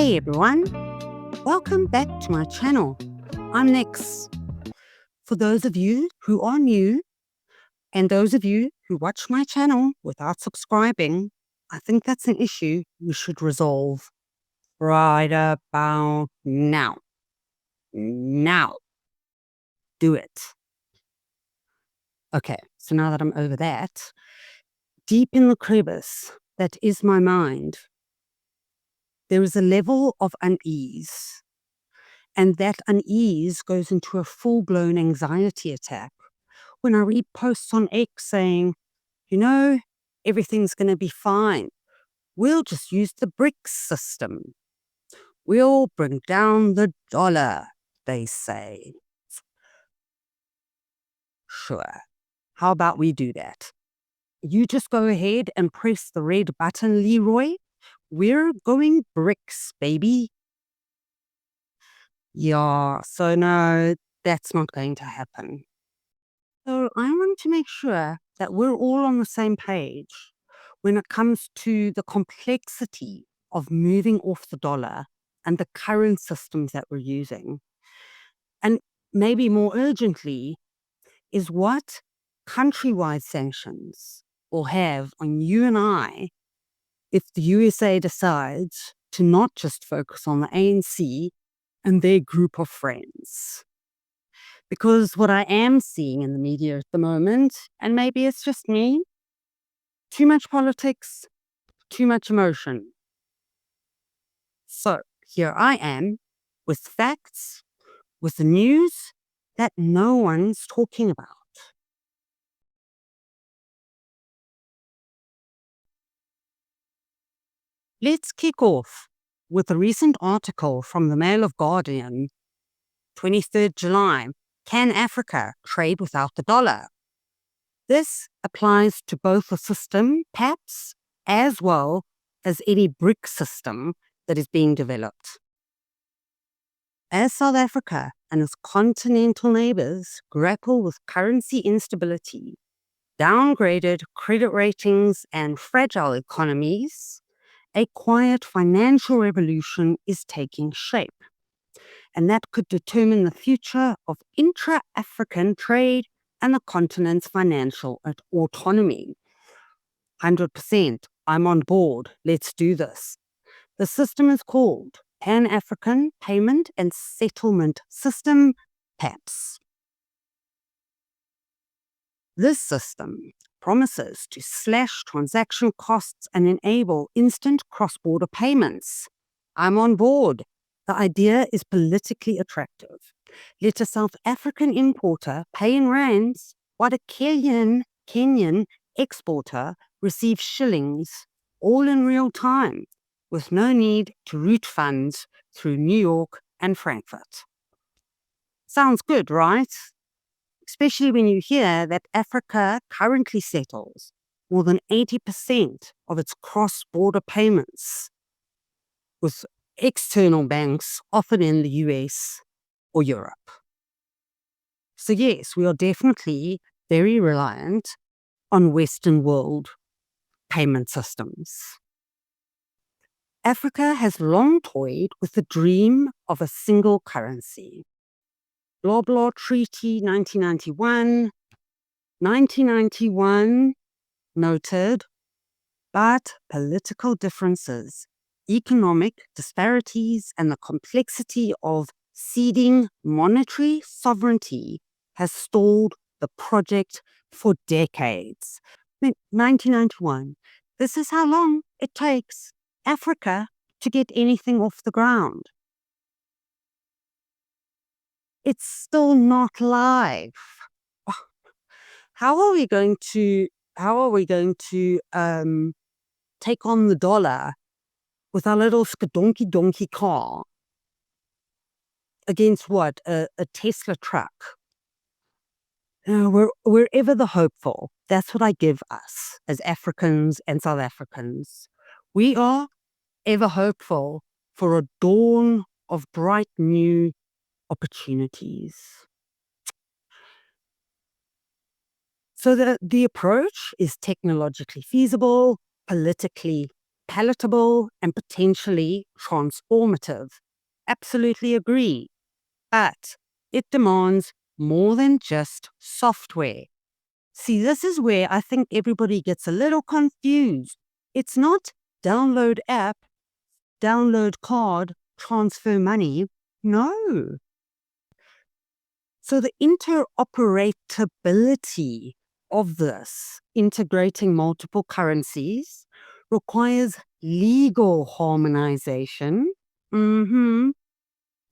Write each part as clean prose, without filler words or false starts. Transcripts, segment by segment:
Hey everyone, welcome back to my channel. I'm Nix. For those of you who are new and those of you who watch my channel without subscribing, I think that's an issue we should resolve right about now. Now. Do it. Okay, so now that I'm over that, deep in the crevice that is my mind, there is a level of unease. And that unease goes into a full-blown anxiety attack when I read posts on X saying, everything's going to be fine. We'll just use the BRICS system. We'll bring down the dollar, they say. Sure. How about we do that? You just go ahead and press the red button, Leroy. We're going BRICS, baby. Yeah, so no, that's not going to happen. So I want to make sure that we're all on the same page when it comes to the complexity of moving off the dollar and the current systems that we're using. And maybe more urgently, is what countrywide sanctions will have on you and I if the USA decides to not just focus on the ANC and their group of friends. Because what I am seeing in the media at the moment, and maybe it's just me, too much politics, too much emotion. So here I am with facts, with the news that no one's talking about. Let's kick off with a recent article from the Mail of Guardian, 23rd July. Can Africa trade without the dollar? This applies to both the system, PAPPS, as well as any BRICS system that is being developed. As South Africa and its continental neighbors grapple with currency instability, downgraded credit ratings, and fragile economies, a quiet financial revolution is taking shape. And that could determine the future of intra-African trade and the continent's financial autonomy. 100%. I'm on board. Let's do this. The system is called Pan-African Payment and Settlement System, PAPPS. This system promises to slash transaction costs and enable instant cross-border payments. I'm on board. The idea is politically attractive. Let a South African importer pay in rands while a Kenyan exporter receives shillings, all in real time, with no need to route funds through New York and Frankfurt. Sounds good, right? Especially when you hear that Africa currently settles more than 80% of its cross-border payments with external banks, often in the US or Europe. So yes, we are definitely very reliant on Western world payment systems. Africa has long toyed with the dream of a single currency. Blah blah Treaty 1991, 1991 noted, but political differences, economic disparities, and the complexity of ceding monetary sovereignty has stalled the project for decades. 1991. This is how long it takes Africa to get anything off the ground. It's still not live. How are we going to take on the dollar with our little skadonky car against what? A Tesla truck? We're ever the hopeful. That's what I give us as Africans and South Africans. We are ever hopeful for a dawn of bright new opportunities. So the approach is technologically feasible, politically palatable, and potentially transformative. Absolutely agree. But it demands more than just software. See, this is where I think everybody gets a little confused. It's not download app, download card, transfer money. No. So the interoperability of this, integrating multiple currencies, requires legal harmonization,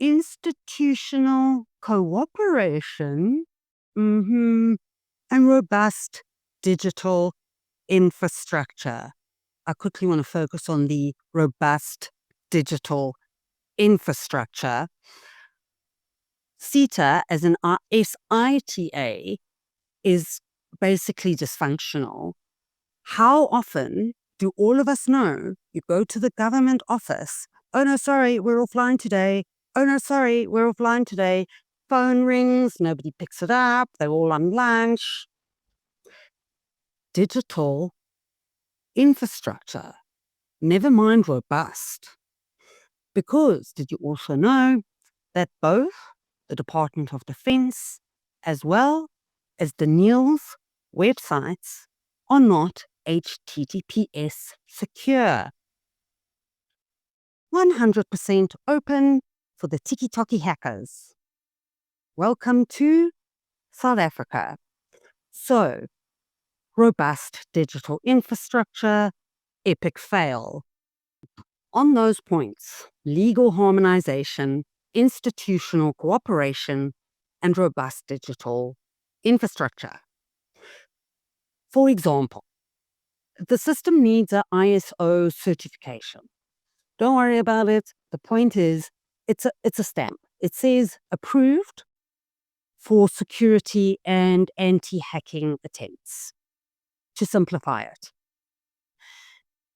institutional cooperation, and robust digital infrastructure. I quickly want to focus on the robust digital infrastructure. CETA as an SITA is basically dysfunctional. How often do all of us know you go to the government office? Oh no, sorry, we're offline today. Oh no, sorry, we're offline today. Phone rings, nobody picks it up, they're all on lunch. Digital infrastructure, never mind robust. Because did you also know that both the Department of Defense as well as the NIL's websites are not HTTPS secure. 100% open for the tiki-toki hackers. Welcome to South Africa. So, robust digital infrastructure, epic fail. On those points, legal harmonization, institutional cooperation, and robust digital infrastructure. For example, the system needs an ISO certification. Don't worry about it. The point is, it's a stamp. It says approved for security and anti-hacking attempts, to simplify it.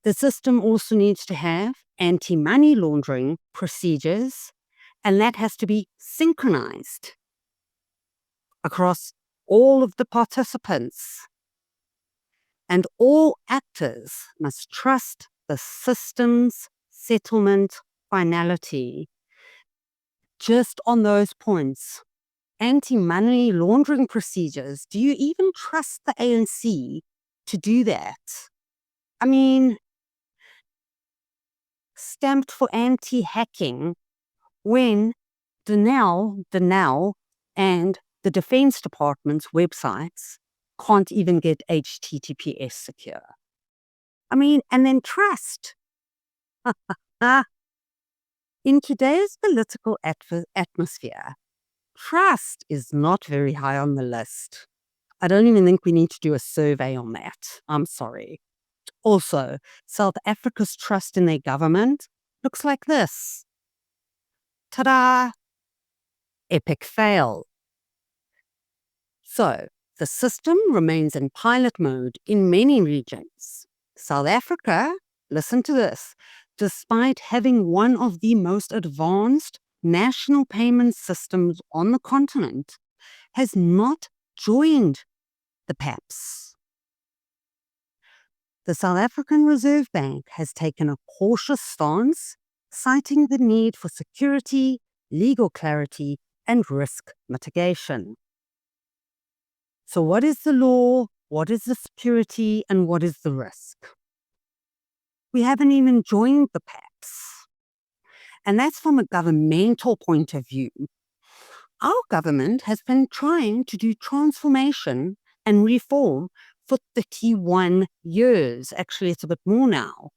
The system also needs to have anti-money laundering procedures, and that has to be synchronized across all of the participants. And all actors must trust the system's settlement finality. Just on those points, anti-money laundering procedures, do you even trust the ANC to do that? I mean, stamped for anti-hacking when the and the Defense Department's websites can't even get HTTPS secure. I mean, and then trust. In today's political atmosphere, trust is not very high on the list. I don't even think we need to do a survey on that. I'm sorry. Also, South Africa's trust in their government looks like this. Ta-da! Epic fail. So, the system remains in pilot mode in many regions. South Africa, listen to this, despite having one of the most advanced national payment systems on the continent, has not joined the PAPPS. The South African Reserve Bank has taken a cautious stance, citing the need for security, legal clarity, and risk mitigation. So what is the law, what is the security, and what is the risk? We haven't even joined the PAPPS. And that's from a governmental point of view. Our government has been trying to do transformation and reform for 31 years. Actually, it's a bit more now.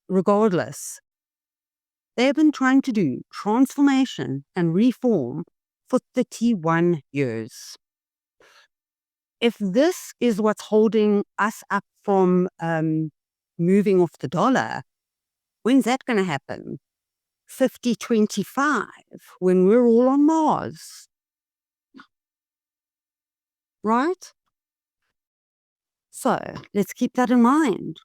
Regardless, they've been trying to do transformation and reform for 31 years. If this is what's holding us up from moving off the dollar, when's that going to happen? 5025, when we're all on Mars. Right? So let's keep that in mind.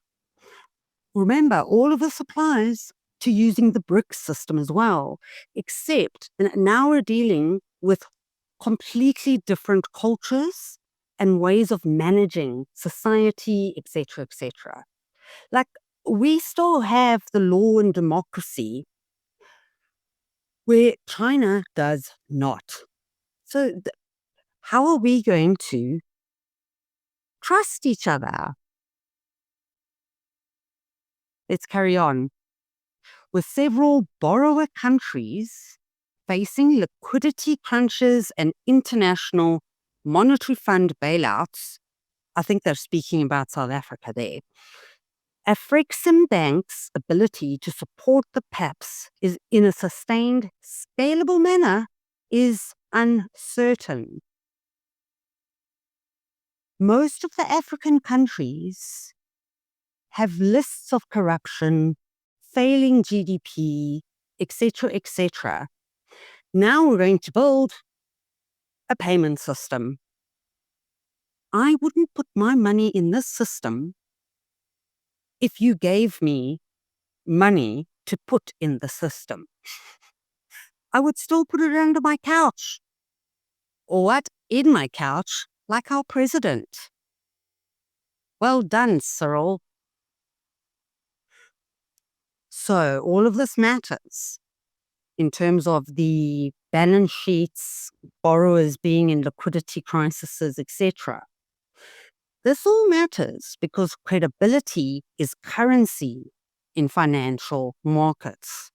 Remember, all of this applies to using the BRICS system as well, except that now we're dealing with completely different cultures and ways of managing society, etc., etc. Like, we still have the law and democracy where China does not. So how are we going to trust each other? Let's carry on. With several borrower countries facing liquidity crunches and international monetary fund bailouts, I think they're speaking about South Africa there. Afreximbank's ability to support the PAPPS is in a sustained, scalable manner is uncertain. Most of the African countries have lists of corruption, failing GDP, etc., etc. Now we're going to build a payment system. I wouldn't put my money in this system if you gave me money to put in the system. I would still put it under my couch. Or what? In my couch, like our president. Well done, Cyril. So all of this matters in terms of the balance sheets, borrowers being in liquidity crises, etc. This all matters because credibility is currency in financial markets.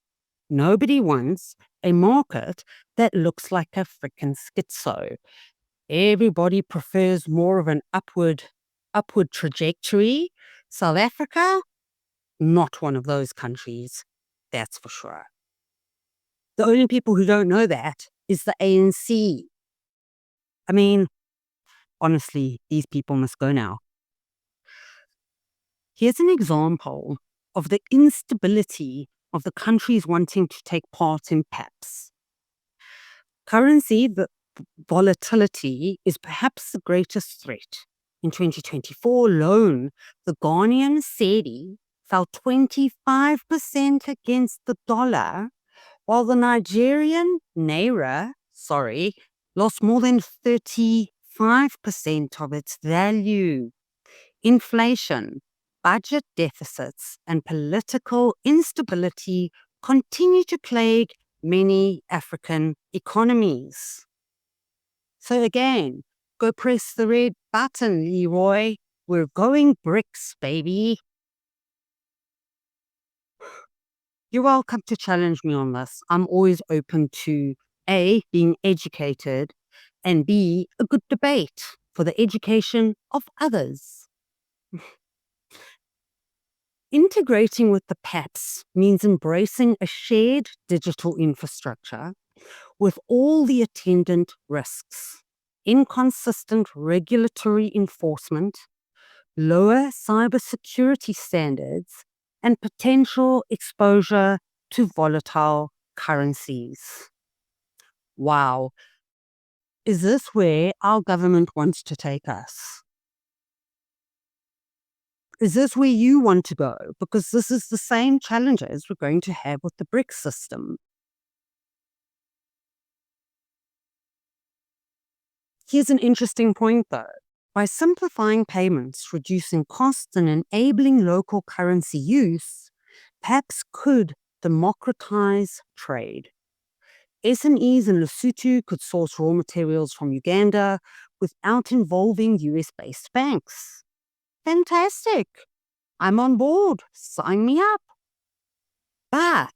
Nobody wants a market that looks like a freaking schizo. Everybody prefers more of an upward trajectory. South Africa, not one of those countries, that's for sure. The only people who don't know that is the ANC. I mean, honestly, these people must go now. Here's an example of the instability of the countries wanting to take part in PAPPS. Currency volatility is perhaps the greatest threat. In 2024 alone, the Ghanaian cedi fell 25% against the dollar, while the Nigerian naira, lost more than 35% of its value. Inflation, budget deficits, and political instability continue to plague many African economies. So again, go press the red button, Leroy. We're going BRICS, baby. You're welcome to challenge me on this. I'm always open to A, being educated, and B, a good debate for the education of others. Integrating with the PAPPS means embracing a shared digital infrastructure with all the attendant risks: inconsistent regulatory enforcement, lower cybersecurity standards, and potential exposure to volatile currencies. Wow. Is this where our government wants to take us? Is this where you want to go? Because this is the same challenges we're going to have with the BRICS system. Here's an interesting point though. By simplifying payments, reducing costs, and enabling local currency use, PAPPS could democratize trade. SMEs in Lesotho could source raw materials from Uganda without involving US-based banks. Fantastic. I'm on board. Sign me up. But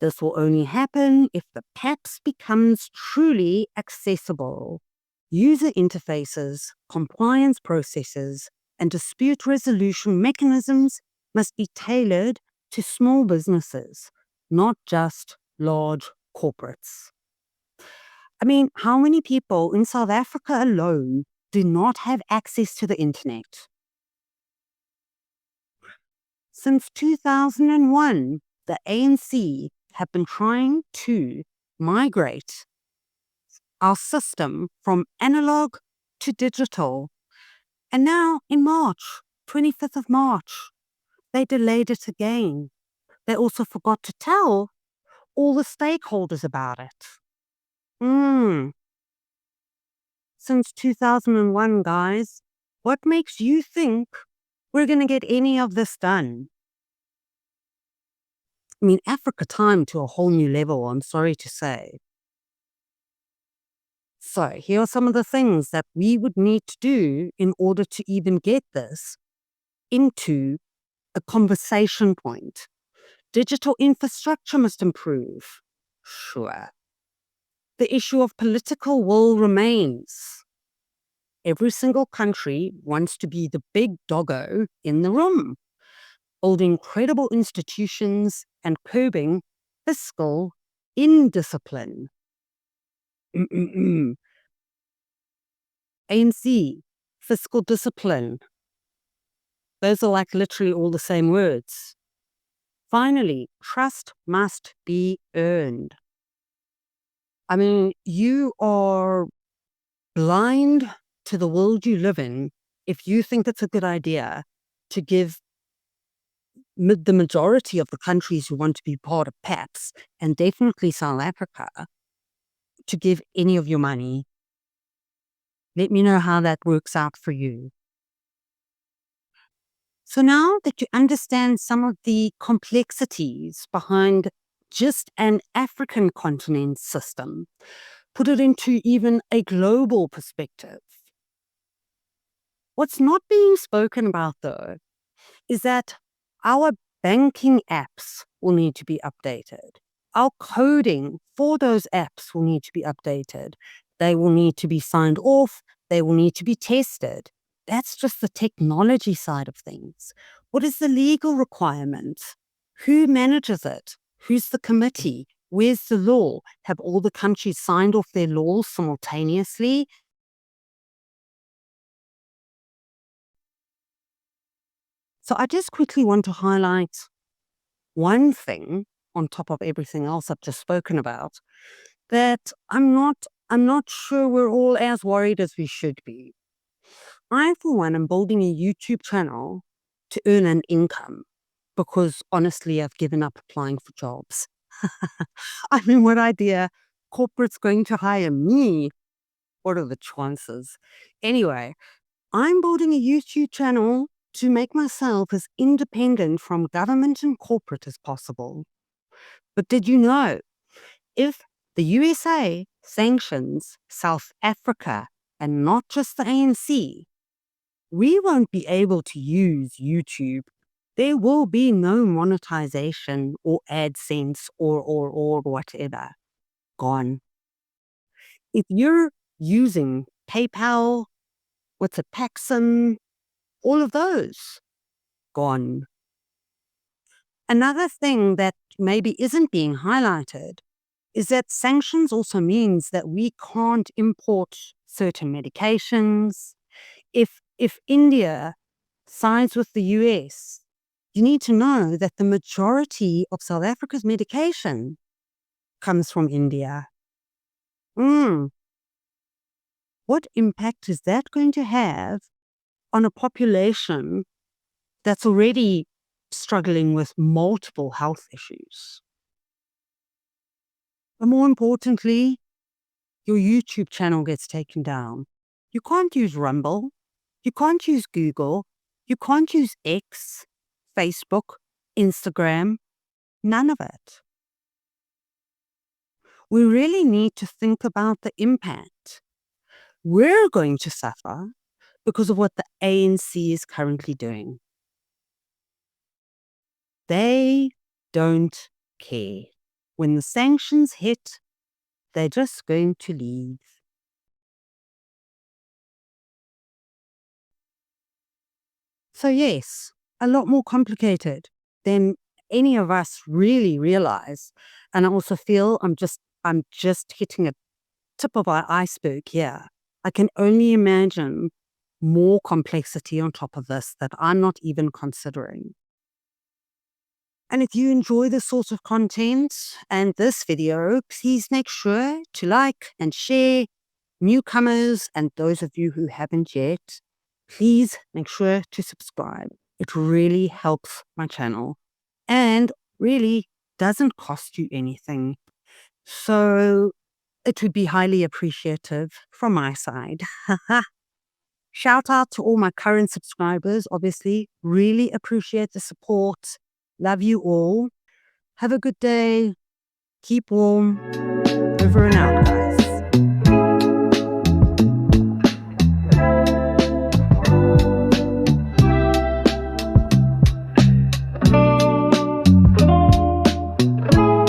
this will only happen if the PAPPS becomes truly accessible. User interfaces, compliance processes, and dispute resolution mechanisms must be tailored to small businesses, not just large corporates. I mean, how many people in South Africa alone do not have access to the internet? Since 2001, the ANC have been trying to migrate our system from analog to digital. And now in March, 25th of March, they delayed it again. They also forgot to tell all the stakeholders about it. Since 2001, guys, what makes you think we're going to get any of this done? I mean, Africa time to a whole new level, I'm sorry to say. So here are some of the things that we would need to do in order to even get this into a conversation point. Digital infrastructure must improve. Sure. The issue of political will remains. Every single country wants to be the big doggo in the room, building credible institutions and curbing fiscal indiscipline. ANC, fiscal discipline. Those are like literally all the same words. Finally, trust must be earned. I mean, you are blind to the world you live in if you think it's a good idea to give the majority of the countries who want to be part of PAPPS, and definitely South Africa, to give any of your money. Let me know how that works out for you. So now that you understand some of the complexities behind just an African continent system, put it into even a global perspective. What's not being spoken about, though, is that our banking apps will need to be updated. Our coding for those apps will need to be updated. They will need to be signed off. They will need to be tested. That's just the technology side of things. What is the legal requirement? Who manages it? Who's the committee? Where's the law? Have all the countries signed off their laws simultaneously? So I just quickly want to highlight one thing on top of everything else I've just spoken about, that I'm not sure we're all as worried as we should be. I, for one, am building a YouTube channel to earn an income because honestly, I've given up applying for jobs. I mean, what idea? Corporate's going to hire me? What are the chances? Anyway, I'm building a YouTube channel to make myself as independent from government and corporate as possible. But did you know, if the USA sanctions South Africa and not just the ANC, we won't be able to use YouTube. There will be no monetization or AdSense or whatever. Gone. If you're using PayPal, what's a PAPSS, all of those, gone. Another thing that maybe isn't being highlighted is that sanctions also means that we can't import certain medications. If India sides with the US, you need to know that the majority of South Africa's medication comes from India. What impact is that going to have on a population that's already struggling with multiple health issues? But more importantly, your YouTube channel gets taken down. You can't use Rumble. You can't use Google. You can't use X, Facebook, Instagram. None of it. We really need to think about the impact. We're going to suffer because of what the ANC is currently doing. They don't care. When the sanctions hit, they're just going to leave. So yes, a lot more complicated than any of us really realize. And I also feel I'm just hitting a tip of our iceberg here. I can only imagine more complexity on top of this that I'm not even considering. And if you enjoy this sort of content and this video, please make sure to like and share. Newcomers and those of you who haven't yet, please make sure to subscribe. It really helps my channel and really doesn't cost you anything. So it would be highly appreciative from my side. Shout out to all my current subscribers, obviously. Really appreciate the support. Love you all. Have a good day. Keep warm.